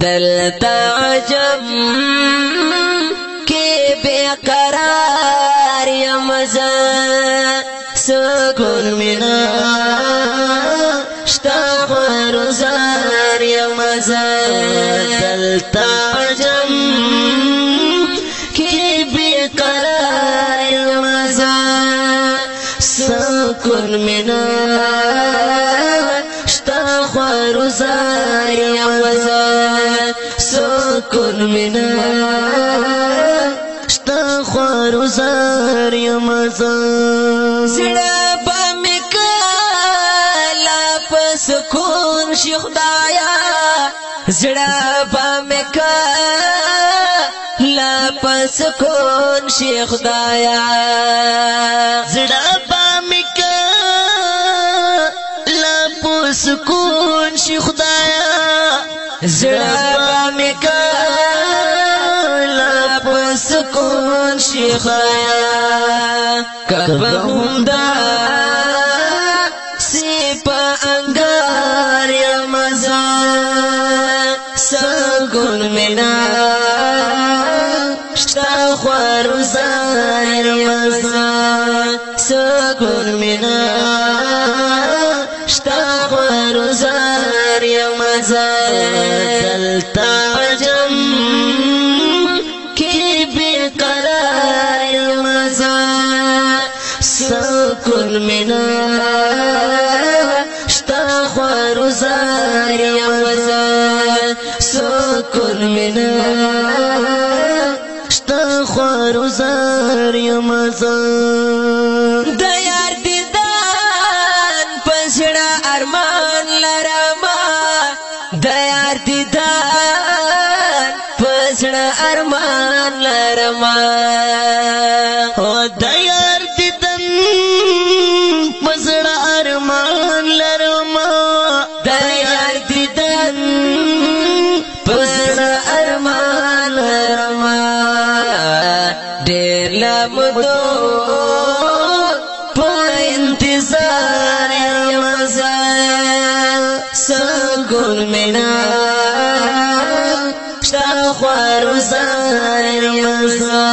دلتا عجب کی بیقرار یمزا سکون منا شتا خورزار یمزا دلتا عجب کی بیقرار یمزا سکون منا شتا خورزار یمزا سکون منا شتا خورزار یمزا زړه به مې کله په سکون شي خدایا زړه به مې کله په سکون شي خدایا زړه به مې کله په سکون شي خدایا زړه به مې کله په سکون شي خدایا کبه هم داسې په انګار یمزه سکون مې نه شته خورزار یمزه سکون مې نه شته خورزار یمزه دلتا عجب کی بیقرار یمزه سکون مې نه شته خورزار یمزه سکون مې نه شته خورزار یمزه د یار دیدن په زړه ارمان لرمه د یار دیدن په زړه ارمان لرمه د یار دیدن په زړه ارمان لرمه د یار دیدن په زړه ارمان لرمه ډېر لمدو په انتظار یمزه سکون مې نه شته خورزار یمزه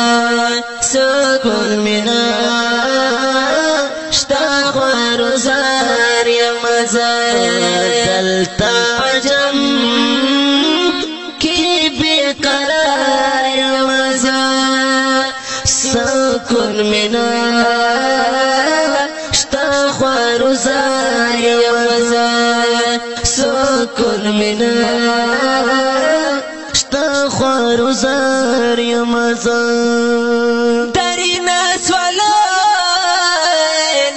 سکون مې نه شته خورزار یمزه دلتا عجب کی بیقرار یمزه سکون مې نه شته خورزار یمزه سکون مې نه شته خورزار یمزه درینه سوالو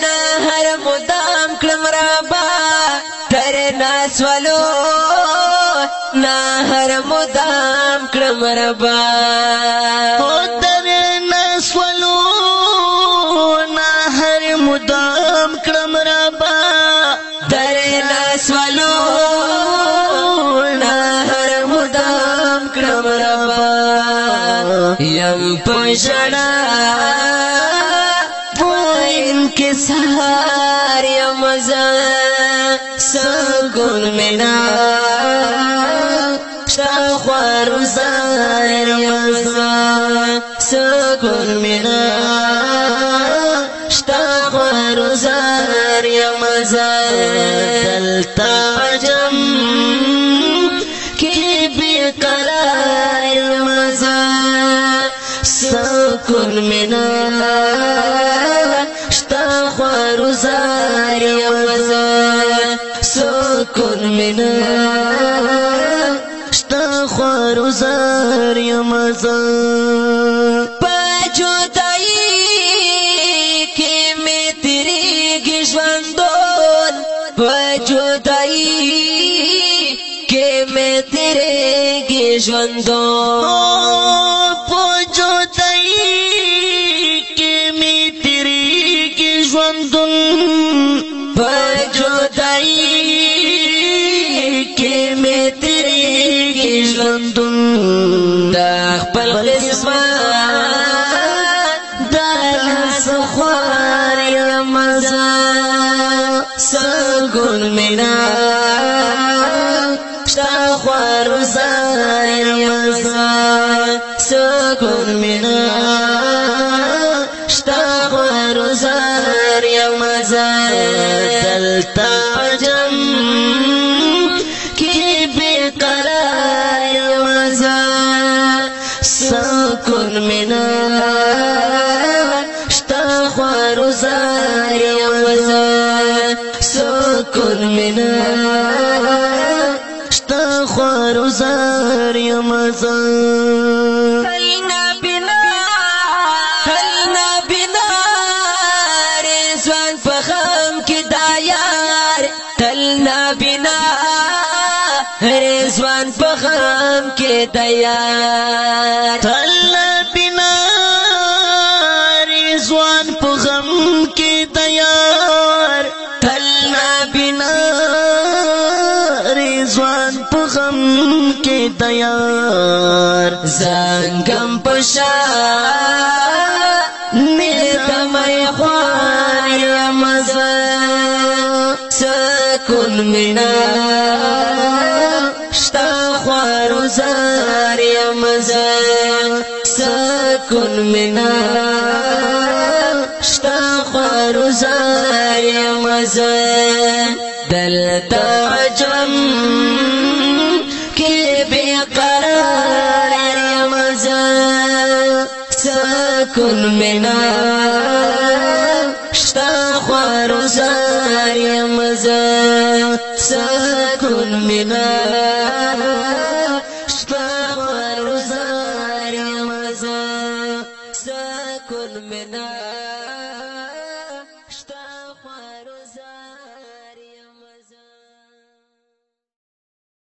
نه هر مدام کړم رابا درینه سوالو نه هر مدام کړم رابا درینه سوالو نه هر مدام کړم رابا درینه سوالو نه هر مدام کړم رابا یم په ژړا په انکسار یمزه سکون مې نه شته خورزار یمزه سکون مې نه شته خورزار یمزه دلتا عجب کی بیقرار یمزه سکون مې نه شته خورزار یمزه سکون مې نه شته خورزار یمزه په جدایي کې مې تېرېږي ژوندون په جدایي کې مې تېرېږي ژوندون په جدایي کې مې تېرېږي ژوندون په جدایي کې مې تېرېږي ژوندون دا خپل قسمت د لاس خوار یمزه سکون مې نه شته خورزار زار مزار سکون منا شتاخور زار مزار دلتا عجم کی بقرار مزار سکون منا شتاخور زار مزار سکون منا شتاخور زار مزار رضوان پخام کے تیار تلا بنا رضوان پخام کے تیار تلا بنا رضوان پخام کے تیار زنگم پشا نیتمائی خوار یا مزا سکون منا خوار زار مزار سکون منا شتا خوار زار مزار دلتا عجم کی بقرار مزار سکون منا شتا خوار زار مزار سکون منا